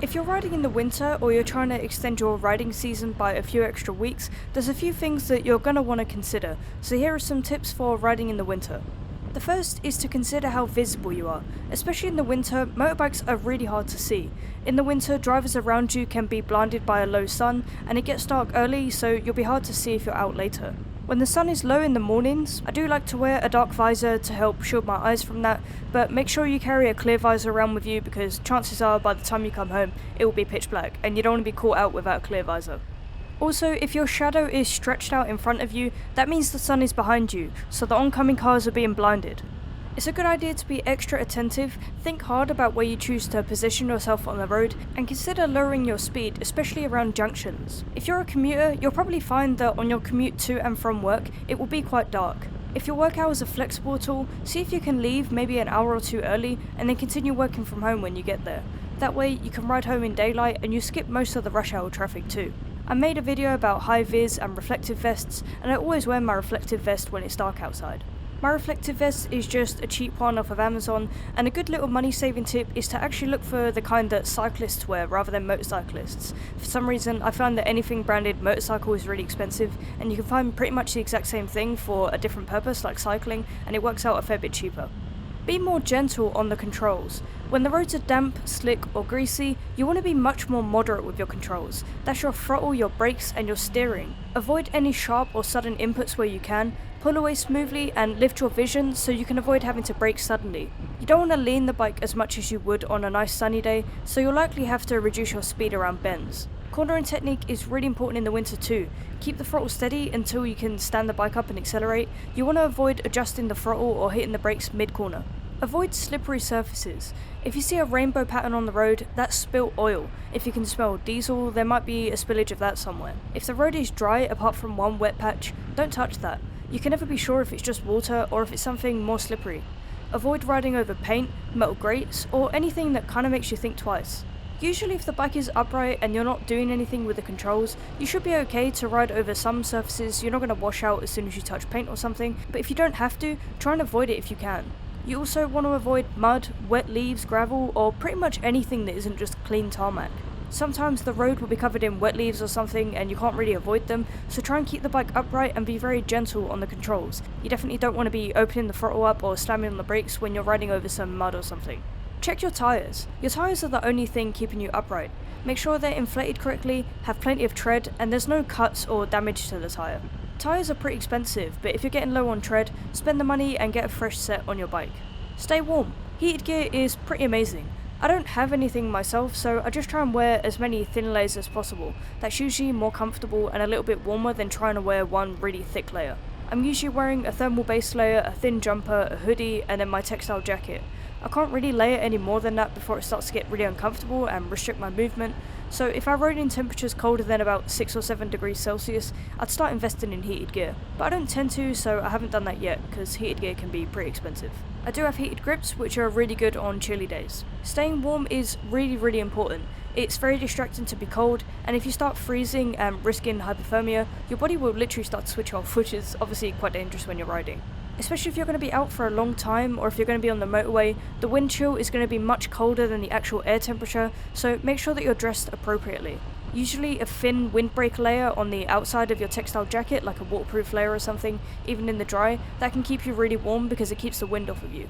If you're riding in the winter or you're trying to extend your riding season by a few extra weeks, there's a few things that you're going to want to consider. So here are some tips for riding in the winter. The first is to consider how visible you are. Especially in the winter, motorbikes are really hard to see. In the winter, drivers around you can be blinded by a low sun, and it gets dark early, so you'll be hard to see if you're out later. When the sun is low in the mornings, I do like to wear a dark visor to help shield my eyes from that, but make sure you carry a clear visor around with you because chances are by the time you come home, it will be pitch black, and you don't want to be caught out without a clear visor. Also, if your shadow is stretched out in front of you, that means the sun is behind you, so the oncoming cars are being blinded. It's a good idea to be extra attentive, think hard about where you choose to position yourself on the road, and consider lowering your speed, especially around junctions. If you're a commuter, you'll probably find that on your commute to and from work, it will be quite dark. If your work hours are flexible at all, see if you can leave maybe an hour or two early, and then continue working from home when you get there. That way, you can ride home in daylight, and you skip most of the rush hour traffic too. I made a video about high vis and reflective vests, and I always wear my reflective vest when it's dark outside. My reflective vest is just a cheap one off of Amazon, and a good little money saving tip is to actually look for the kind that cyclists wear rather than motorcyclists. For some reason, I found that anything branded motorcycle is really expensive, and you can find pretty much the exact same thing for a different purpose like cycling, and it works out a fair bit cheaper. Be more gentle on the controls. When the roads are damp, slick or greasy, you want to be much more moderate with your controls. That's your throttle, your brakes and your steering. Avoid any sharp or sudden inputs where you can, pull away smoothly and lift your vision so you can avoid having to brake suddenly. You don't want to lean the bike as much as you would on a nice sunny day, so you'll likely have to reduce your speed around bends. Cornering technique is really important in the winter too. Keep the throttle steady until you can stand the bike up and accelerate. You want to avoid adjusting the throttle or hitting the brakes mid-corner. Avoid slippery surfaces. If you see a rainbow pattern on the road, that's spilt oil. If you can smell diesel, there might be a spillage of that somewhere. If the road is dry apart from one wet patch, don't touch that. You can never be sure if it's just water or if it's something more slippery. Avoid riding over paint, metal grates, or anything that kind of makes you think twice. Usually if the bike is upright and you're not doing anything with the controls, you should be okay to ride over some surfaces you're not going to wash out as soon as you touch paint or something, but if you don't have to, try and avoid it if you can. You also want to avoid mud, wet leaves, gravel, or pretty much anything that isn't just clean tarmac. Sometimes the road will be covered in wet leaves or something and you can't really avoid them, so try and keep the bike upright and be very gentle on the controls. You definitely don't want to be opening the throttle up or slamming on the brakes when you're riding over some mud or something. Check your tyres. Your tyres are the only thing keeping you upright. Make sure they're inflated correctly, have plenty of tread, and there's no cuts or damage to the tyre. Tyres are pretty expensive, but if you're getting low on tread, spend the money and get a fresh set on your bike. Stay warm. Heated gear is pretty amazing. I don't have anything myself, so I just try and wear as many thin layers as possible. That's usually more comfortable and a little bit warmer than trying to wear one really thick layer. I'm usually wearing a thermal base layer, a thin jumper, a hoodie, and then my textile jacket. I can't really layer any more than that before it starts to get really uncomfortable and restrict my movement, so if I rode in temperatures colder than about 6 or 7 degrees Celsius, I'd start investing in heated gear. But I don't tend to, so I haven't done that yet, because heated gear can be pretty expensive. I do have heated grips, which are really good on chilly days. Staying warm is really important. It's very distracting to be cold, and if you start freezing and risking hypothermia, your body will literally start to switch off, which is obviously quite dangerous when you're riding. Especially if you're going to be out for a long time or if you're going to be on the motorway, the wind chill is going to be much colder than the actual air temperature, so make sure that you're dressed appropriately. Usually a thin windbreak layer on the outside of your textile jacket, like a waterproof layer or something, even in the dry, that can keep you really warm because it keeps the wind off of you.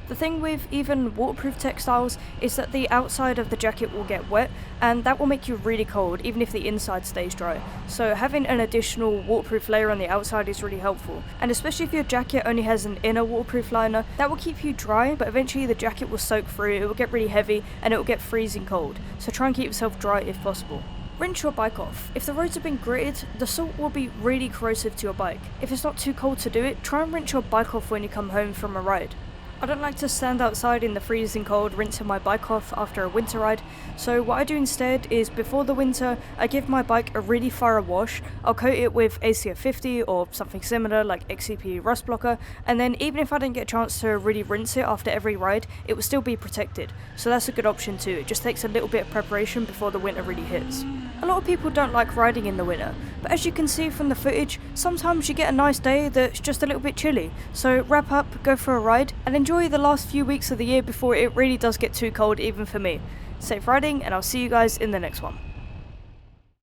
The thing with even waterproof textiles is that the outside of the jacket will get wet, and that will make you really cold even if the inside stays dry. So having an additional waterproof layer on the outside is really helpful, and especially if your jacket only has an inner waterproof liner, that will keep you dry, but eventually the jacket will soak through, it will get really heavy, and it will get freezing cold. So try and keep yourself dry if possible. Rinse your bike off. If the roads have been gritted, the salt will be really corrosive to your bike. If it's not too cold to do it, try and rinse your bike off when you come home from a ride. I don't like to stand outside in the freezing cold rinsing my bike off after a winter ride, so what I do instead is before the winter, I give my bike a really thorough wash. I'll coat it with ACF 50 or something similar like XCP rust blocker, and then even if I didn't get a chance to really rinse it after every ride, it will still be protected. So that's a good option too. It just takes a little bit of preparation before the winter really hits. A lot of people don't like riding in the winter, but as you can see from the footage, sometimes you get a nice day that's just a little bit chilly. So wrap up, go for a ride, and enjoy the last few weeks of the year before it really does get too cold even for me. safe riding, and I'll see you guys in the next one.